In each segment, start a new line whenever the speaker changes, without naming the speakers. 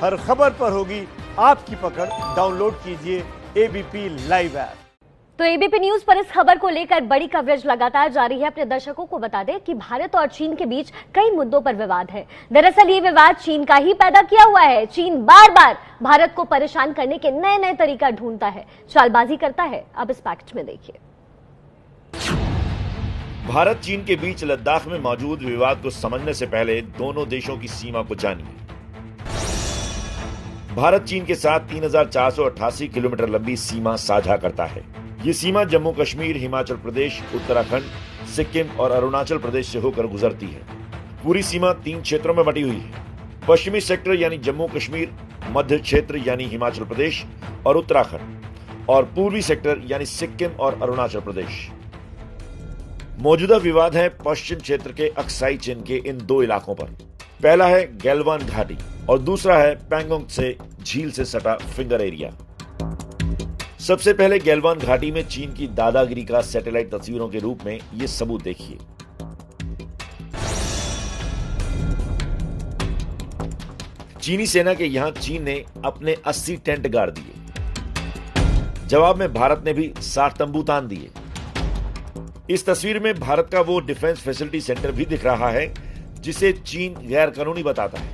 हर खबर पर होगी आपकी पकड़। डाउनलोड कीजिए एबीपी लाइव ऐप।
तो एबीपी न्यूज पर इस खबर को लेकर बड़ी कवरेज लगातार जारी है। अपने दर्शकों को बता दें कि भारत और चीन के बीच कई मुद्दों पर विवाद है। दरअसल ये विवाद चीन का ही पैदा किया हुआ है। चीन बार बार भारत को परेशान करने के नए नए तरीका ढूंढता है, चालबाजी करता है। अब इस पैकेज में देखिए।
भारत चीन के बीच लद्दाख में मौजूद विवाद को समझने से पहले दोनों देशों की सीमा को जानिए। भारत चीन के साथ 3,488 किलोमीटर लंबी सीमा साझा करता है। ये सीमा जम्मू कश्मीर, हिमाचल प्रदेश, उत्तराखंड, सिक्किम और अरुणाचल प्रदेश से होकर गुजरती है। पूरी सीमा 3 क्षेत्रों में बटी हुई है। पश्चिमी सेक्टर यानी जम्मू कश्मीर, मध्य क्षेत्र यानी हिमाचल प्रदेश और उत्तराखंड, और पूर्वी सेक्टर यानी सिक्किम और अरुणाचल प्रदेश। मौजूदा विवाद है पश्चिम क्षेत्र के अक्साई चीन के इन 2 इलाकों पर। पहला है गैलवान घाटी और दूसरा है पैंगोंग से झील से सटा फिंगर एरिया। सबसे पहले गैलवान घाटी में चीन की दादागिरी का सैटेलाइट तस्वीरों के रूप में ये सबूत देखिए। चीनी सेना के यहां चीन ने अपने 80 टेंट गाड़ दिए। जवाब में भारत ने भी 60 तंबू तान दिए। इस तस्वीर में भारत का वो डिफेंस फैसिलिटी सेंटर भी दिख रहा है जिसे चीन गैर कानूनी बताता है।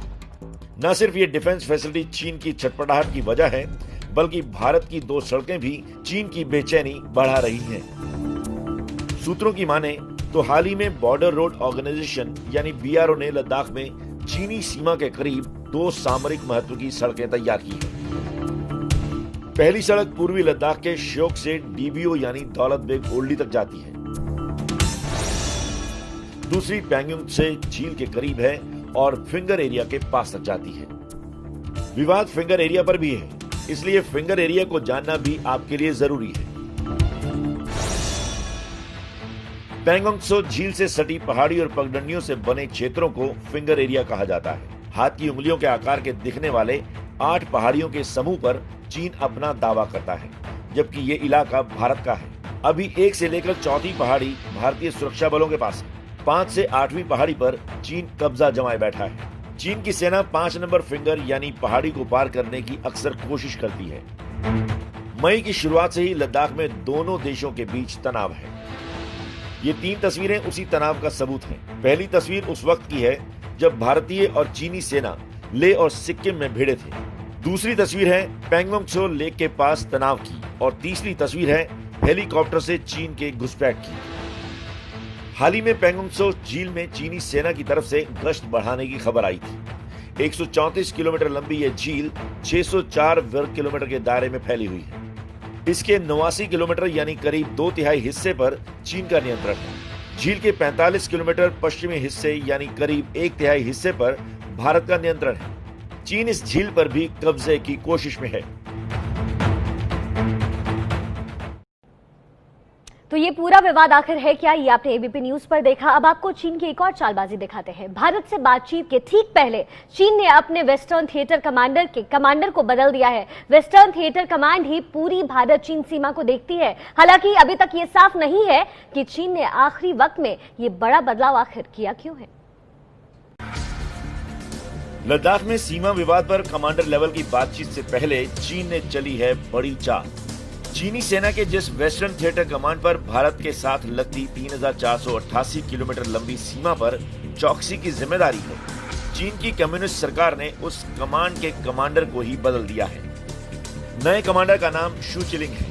न सिर्फ ये डिफेंस फैसिलिटी चीन की छटपटाहट की वजह है, बल्कि भारत की 2 सड़कें भी चीन की बेचैनी बढ़ा रही हैं। सूत्रों की माने तो हाल ही में बॉर्डर रोड ऑर्गेनाइजेशन यानी बीआरओ ने लद्दाख में चीनी सीमा के करीब 2 सामरिक महत्व की सड़कें तैयार की हैं। पहली सड़क पूर्वी लद्दाख के श्योक से डीबीओ यानी दौलत बेग ओल्डी तक जाती है। दूसरी पैंगोंग से झील के करीब है और फिंगर एरिया के पास तक जाती है। विवाद फिंगर एरिया पर भी है, इसलिए फिंगर एरिया को जानना भी आपके लिए जरूरी है। पैंगोंग त्सो झील से सटी पहाड़ी और पगडंडियों से बने क्षेत्रों को फिंगर एरिया कहा जाता है। हाथ की उंगलियों के आकार के दिखने वाले 8 पहाड़ियों के समूह पर चीन अपना दावा करता है, जबकि ये इलाका भारत का है। अभी 1 से लेकर 4थी पहाड़ी भारतीय सुरक्षा बलों के पास है। 5 से 8वीं पहाड़ी पर चीन कब्जा जमाए बैठा है। चीन की सेना 5 नंबर फिंगर यानी पहाड़ी को पार करने की अक्सर कोशिश करती है। मई की शुरुआत से ही लद्दाख में दोनों देशों के बीच तनाव है। ये 3 तस्वीरें उसी तनाव का सबूत हैं। पहली तस्वीर उस वक्त की है जब भारतीय और चीनी सेना लेह और सिक्किम में भिड़े थे। दूसरी तस्वीर है पैंगोंग त्सो लेक के पास तनाव की, और तीसरी तस्वीर है हेलीकॉप्टर से चीन के घुसपैठ की। हाल ही में पैंगोंग त्सो झील में चीनी सेना की तरफ से गश्त बढ़ाने की खबर आई थी। 134 किलोमीटर लंबी यह झील 604 वर्ग किलोमीटर के दायरे में फैली हुई है। इसके 89 किलोमीटर यानी करीब 2/3 हिस्से पर चीन का नियंत्रण है। झील के 45 किलोमीटर पश्चिमी हिस्से यानी करीब 1/3 हिस्से पर भारत का नियंत्रण है। चीन इस झील पर भी कब्जे की कोशिश में है।
तो ये पूरा विवाद आखिर है क्या, ये आपने एबीपी न्यूज पर देखा। अब आपको चीन की एक और चालबाजी दिखाते हैं। भारत से बातचीत के ठीक पहले चीन ने अपने वेस्टर्न थिएटर कमांडर को बदल दिया है। वेस्टर्न थिएटर कमांड ही पूरी भारत चीन सीमा को देखती है। हालांकि अभी तक ये साफ नहीं है कि चीन ने आखिरी वक्त में ये बड़ा बदलाव आखिर किया क्यों है।
लद्दाख में सीमा विवाद पर कमांडर लेवल की बातचीत से पहले चीन ने चली है बड़ी चाल। चीनी सेना के जिस वेस्टर्न थिएटर कमांड पर भारत के साथ लगती 3,488 किलोमीटर लंबी सीमा पर चौकसी की जिम्मेदारी है, चीन की कम्युनिस्ट सरकार ने उस कमांड के कमांडर को ही बदल दिया है। नए कमांडर का नाम शू चिलिंग है।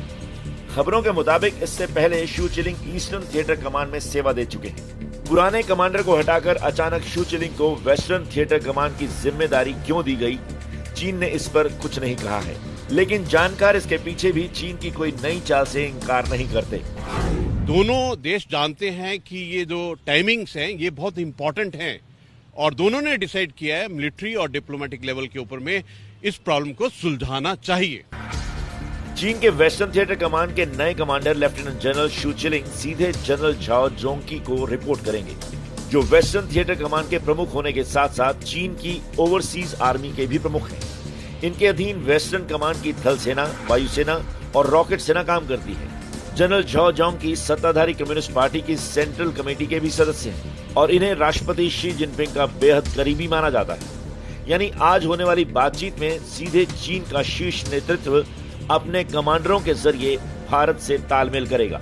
खबरों के मुताबिक इससे पहले शू चिलिंग ईस्टर्न थिएटर कमांड में सेवा दे चुके हैं। पुराने कमांडर को हटाकर अचानक शू चिलिंग को वेस्टर्न थिएटर कमांड की जिम्मेदारी क्यों दी गई, चीन ने इस पर कुछ नहीं कहा है, लेकिन जानकार इसके पीछे भी चीन की कोई नई चाल से इनकार नहीं करते।
दोनों देश जानते हैं कि ये जो टाइमिंग्स हैं ये बहुत इंपॉर्टेंट हैं, और दोनों ने डिसाइड किया है मिलिट्री और डिप्लोमेटिक लेवल के ऊपर में इस प्रॉब्लम को सुलझाना चाहिए।
चीन के वेस्टर्न थिएटर कमांड के नए कमांडर लेफ्टिनेंट जनरल शू चिलिंग सीधे जनरल झाओ जोंकी को रिपोर्ट करेंगे, जो वेस्टर्न थिएटर कमांड के प्रमुख होने के साथ साथ चीन की ओवरसीज आर्मी के भी प्रमुख हैं। इनके अधीन वेस्टर्न कमांड की थल सेना, वायुसेना और रॉकेट सेना काम करती है। जनरल झाओ जोंकी सत्ताधारी कम्युनिस्ट पार्टी की सेंट्रल कमेटी के भी सदस्य हैं और इन्हें राष्ट्रपति शी जिनपिंग का बेहद करीबी माना जाता है। यानी आज होने वाली बातचीत में सीधे चीन का शीर्ष नेतृत्व अपने कमांडरों के जरिए भारत से तालमेल करेगा।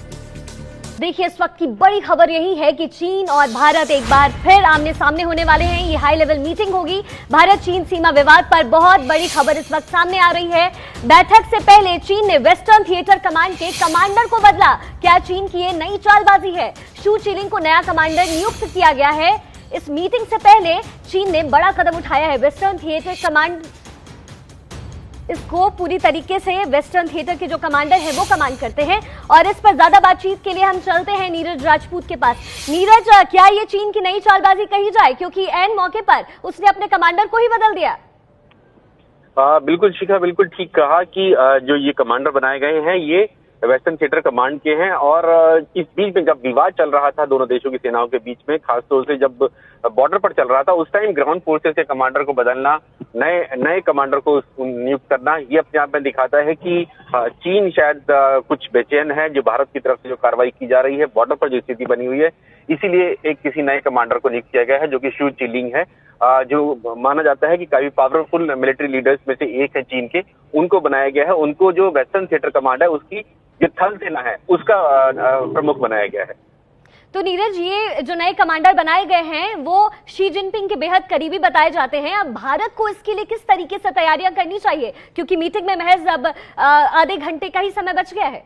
देखिए, इस वक्त की बड़ी खबर यही है कि चीन और भारत एक बार फिर आमने सामने होने वाले हैं। ये हाई लेवल मीटिंग होगी। भारत चीन सीमा विवाद पर बहुत बड़ी खबर इस वक्त सामने आ रही है। बैठक से पहले चीन ने वेस्टर्न थिएटर कमांड के कमांडर को बदला। क्या चीन की ये नई चालबाजी है? शू चिलिंग को नया कमांडर नियुक्त किया गया है। इस मीटिंग से पहले चीन ने बड़ा कदम उठाया है। वेस्टर्न थिएटर कमांड इसको पूरी तरीके से वेस्टर्न थिएटर के जो कमांडर है वो कमांड करते हैं। और इस पर ज्यादा बातचीत के लिए हम चलते हैं नीरज राजपूत के पास। नीरज, क्या ये चीन की नई चालबाजी कही जाए, क्योंकि ऐन मौके पर उसने अपने कमांडर को ही बदल दिया?
बिल्कुल शिखा, बिल्कुल ठीक कहा कि जो ये कमांडर बनाए गए हैं ये वेस्टर्न थिएटर कमांड के हैं। और इस बीच में जब विवाद चल रहा था दोनों देशों की सेनाओं के बीच में, खासतौर से जब बॉर्डर पर चल रहा था, उस टाइम ग्राउंड फोर्सेस के कमांडर को बदलना, नए कमांडर को नियुक्त करना, ये अपने आप में दिखाता है कि चीन शायद कुछ बेचैन है जो भारत की तरफ से जो कार्रवाई की जा रही है, बॉर्डर पर जो स्थिति बनी हुई है, इसीलिए एक किसी नए कमांडर को नियुक्त किया गया है जो कि शू चिलिंग है, जो माना जाता है कि काफी पावरफुल मिलिट्री लीडर्स में से एक है चीन के। उनको बनाया गया है। उनको जो वेस्टर्न थिएटर कमांड है उसकी जो थल सेना है उसका प्रमुख बनाया गया है।
तो नीरज, ये जो नए कमांडर बनाए गए हैं वो शी जिनपिंग के बेहद करीबी बताए जाते हैं। अब भारत को इसके लिए किस तरीके से तैयारियां करनी चाहिए, क्योंकि मीटिंग में महज अब आधे घंटे का ही समय बच गया है?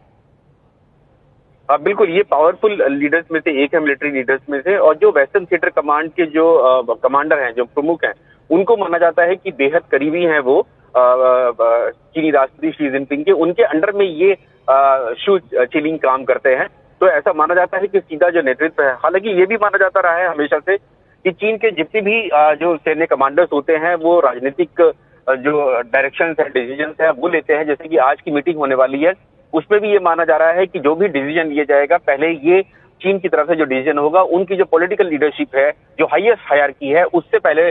बिल्कुल, ये पावरफुल लीडर्स में से एक है, मिलिट्री लीडर्स में से। और जो वेस्टर्न थिएटर कमांड के जो कमांडर हैं, जो प्रमुख हैं, उनको माना जाता है कि बेहद करीबी हैं वो चीनी राष्ट्रपति शी जिनपिंग के। उनके अंडर में ये शू चिलिंग काम करते हैं। तो ऐसा माना जाता है कि सीधा जो नेतृत्व है, हालांकि ये भी माना जाता रहा है हमेशा से कि चीन के जितने भी जो सैन्य कमांडर्स होते हैं वो राजनीतिक जो डायरेक्शंस है, डिसीजंस है, वो लेते हैं। जैसे कि आज की मीटिंग होने वाली है उसमें भी ये माना जा रहा है कि जो भी डिसीजन लिया जाएगा, पहले ये चीन की तरफ से जो डिसीजन होगा, उनकी जो पॉलिटिकल लीडरशिप है, जो हाईएस्ट हायरार्की है, उससे पहले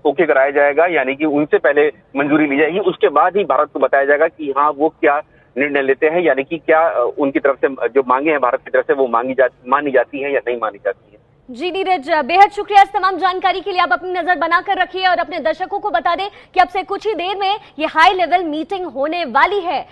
ओके कराया जाएगा, यानी कि उनसे पहले मंजूरी ली जाएगी। उसके बाद ही भारत को बताया जाएगा कि हाँ वो क्या निर्णय लेते हैं, यानी कि क्या उनकी तरफ से जो मांगे हैं भारत की तरफ से वो मानी जाती है या नहीं मानी जाती है।
जी नीरज, बेहद शुक्रिया इस तमाम जानकारी के लिए। आप अपनी नजर बनाकर रखिए और अपने दर्शकों को बता दें कि अब से कुछ ही देर में ये हाई लेवल मीटिंग होने वाली है।